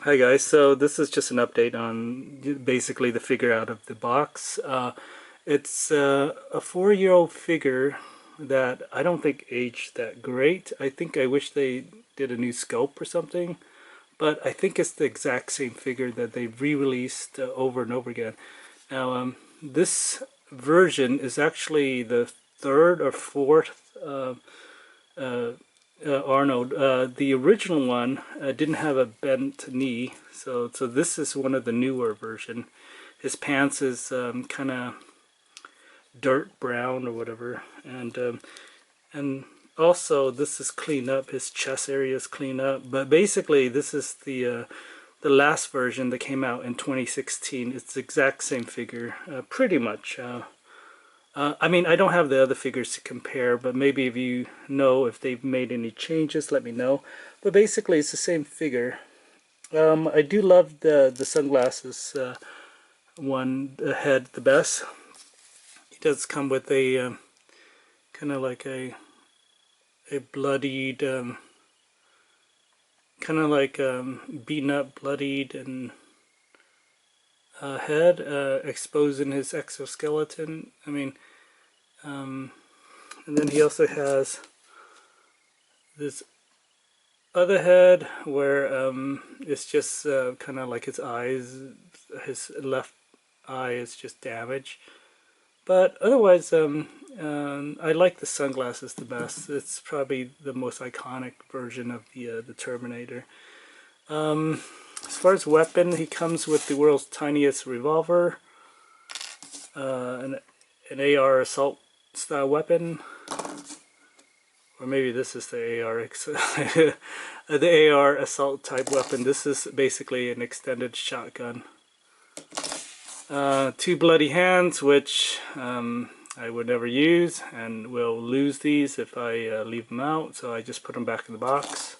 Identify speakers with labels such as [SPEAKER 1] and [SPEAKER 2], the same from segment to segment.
[SPEAKER 1] Hi guys, so this is just an update on basically the figure out of the box. It's a 4-year-old figure that I don't think aged that great. I think I wish they did a new sculpt or something, but I think it's the exact same figure that they re-released over and over again. Now, this version is actually the third or fourth uh, Arnold. The original one didn't have a bent knee, so this is one of the newer version. His pants is kind of dirt brown or whatever, and also this is cleaned up. His chest area is cleaned up, but basically this is the last version that came out in 2016. It's the exact same figure, pretty much. I mean, I don't have the other figures to compare, but maybe if you know if they've made any changes, let me know. But basically, it's the same figure. I do love the sunglasses one, the head, the best. It does come with a kind of like a bloodied, kind of like beaten up, bloodied, and head, exposing his exoskeleton. I mean, and then he also has this other head where it's just kind of like his eyes, his left eye is just damaged. But otherwise, I like the sunglasses the best. It's probably the most iconic version of the Terminator. As far as weapon, he comes with the world's tiniest revolver, an AR assault style weapon, or maybe this is the AR the AR assault type weapon. This is basically an extended shotgun. Two bloody hands, which I would never use, and will lose these if I leave them out, so I just put them back in the box.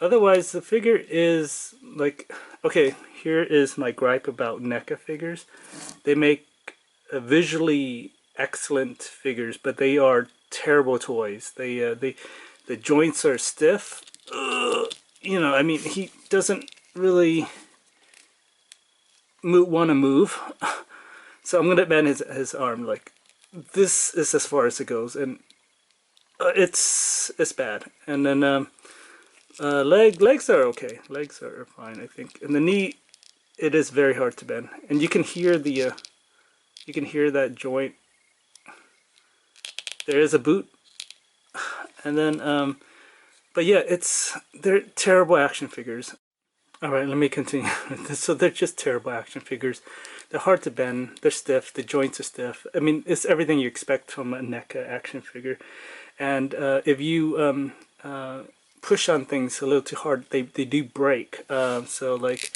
[SPEAKER 1] Otherwise, the figure is like, okay, here is my gripe about NECA figures. They make visually excellent figures, but they are terrible toys. The joints are stiff. You know, I mean, he doesn't really want to move. So I'm gonna bend his arm. Like, this is as far as it goes, and it's bad. And then legs are okay. Legs are fine, I think. And the knee, it is very hard to bend, and you can hear the you can hear that joint. There is a boot, and then but yeah, they're terrible action figures. All right, let me continue. So they're just terrible action figures. They're hard to bend. They're stiff. The joints are stiff. I mean, it's everything you expect from a NECA action figure. And if you push on things a little too hard, they do break. So like,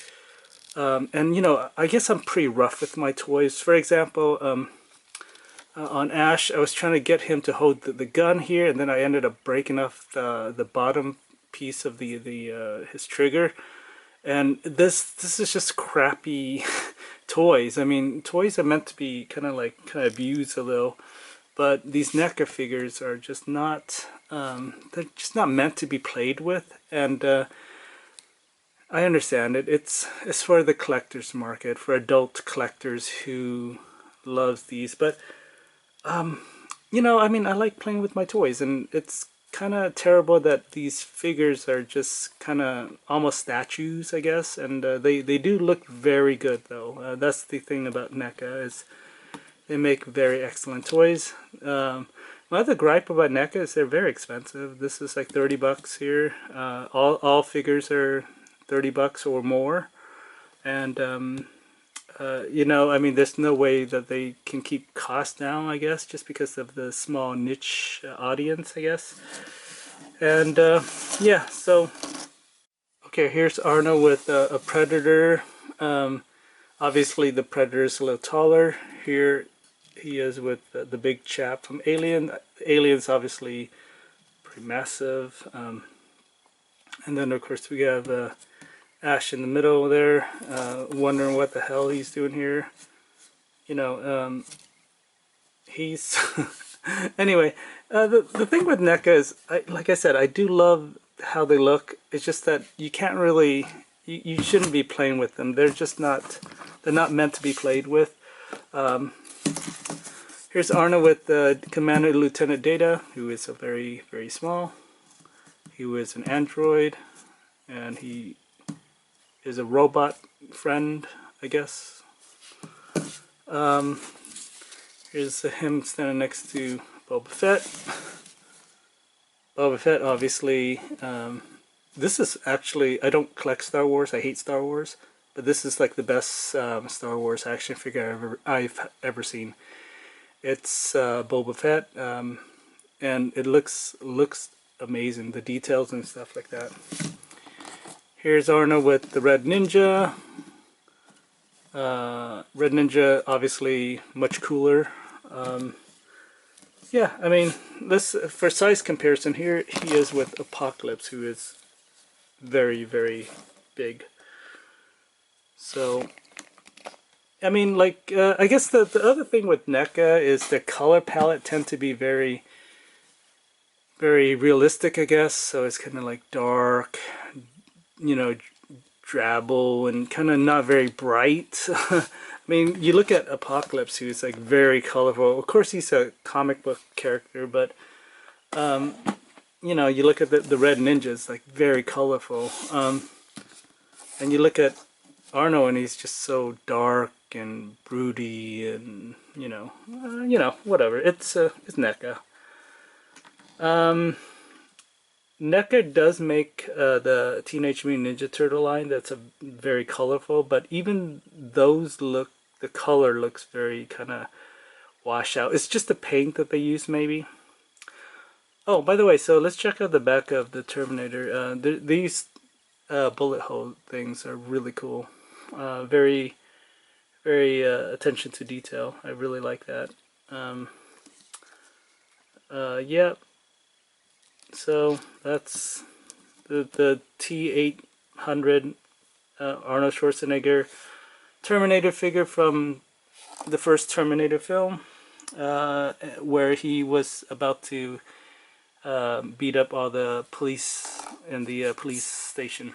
[SPEAKER 1] and you know, I guess I'm pretty rough with my toys. For example, on Ash, I was trying to get him to hold the gun here, and then I ended up breaking off the bottom piece of the his trigger. And this is just crappy toys. I mean, toys are meant to be kind of used a little, but these NECA figures are just not. They're just not meant to be played with, and I understand it. It's for the collector's market, for adult collectors who loves these. But you know, I mean, I like playing with my toys, and it's kind of terrible that these figures are just kind of almost statues, I guess. And they do look very good, though. That's the thing about NECA, is they make very excellent toys. My other gripe about NECA is they're very expensive. This is like 30 bucks here. All figures are 30 bucks or more, and you know, I mean, there's no way that they can keep costs down, I guess, just because of the small niche audience, I guess. And yeah, so okay, here's Arno with a Predator. Obviously, the Predator is a little taller. Here he is with the big chap from Alien. Alien's obviously pretty massive. And then, of course, we have Ash in the middle there, wondering what the hell he's doing here. You know, he's... Anyway, the thing with NECA is, like I said, I do love how they look. It's just that you can't really, you shouldn't be playing with them. They're just not, they're not meant to be played with. Here's Arno with Commander Lieutenant Data, who is a very, very small. He was an android, and he is a robot friend, I guess. Here's him standing next to Boba Fett. Boba Fett, obviously, this is actually, I don't collect Star Wars, I hate Star Wars, but this is like the best Star Wars action figure I've ever seen. It's Boba Fett, and it looks amazing, the details and stuff like that. Here's Arno with the Red Ninja. Red Ninja, obviously much cooler. Yeah, I mean, this, for size comparison, here he is with Apocalypse, who is very, very big. So, I mean, like, I guess the other thing with NECA is the color palette tend to be very, very realistic, I guess. So it's kind of like dark, you know, drabble, and kind of not very bright. I mean, you look at Apocalypse, who's like very colorful. Of course, he's a comic book character, but you know, you look at the Red Ninjas, like very colorful. And you look at Arno, and he's just so dark and broody, and you know, whatever. It's NECA. NECA does make the Teenage Mutant Ninja Turtle line that's a very colorful, but even those look, the color looks very kind of washed out. It's just the paint that they use, maybe. Oh, by the way, so let's check out the back of the Terminator. These bullet hole things are really cool. Very, very attention to detail. I really like that. Yeah. So that's the T-800 Arnold Schwarzenegger Terminator figure from the first Terminator film, where he was about to beat up all the police in the police station.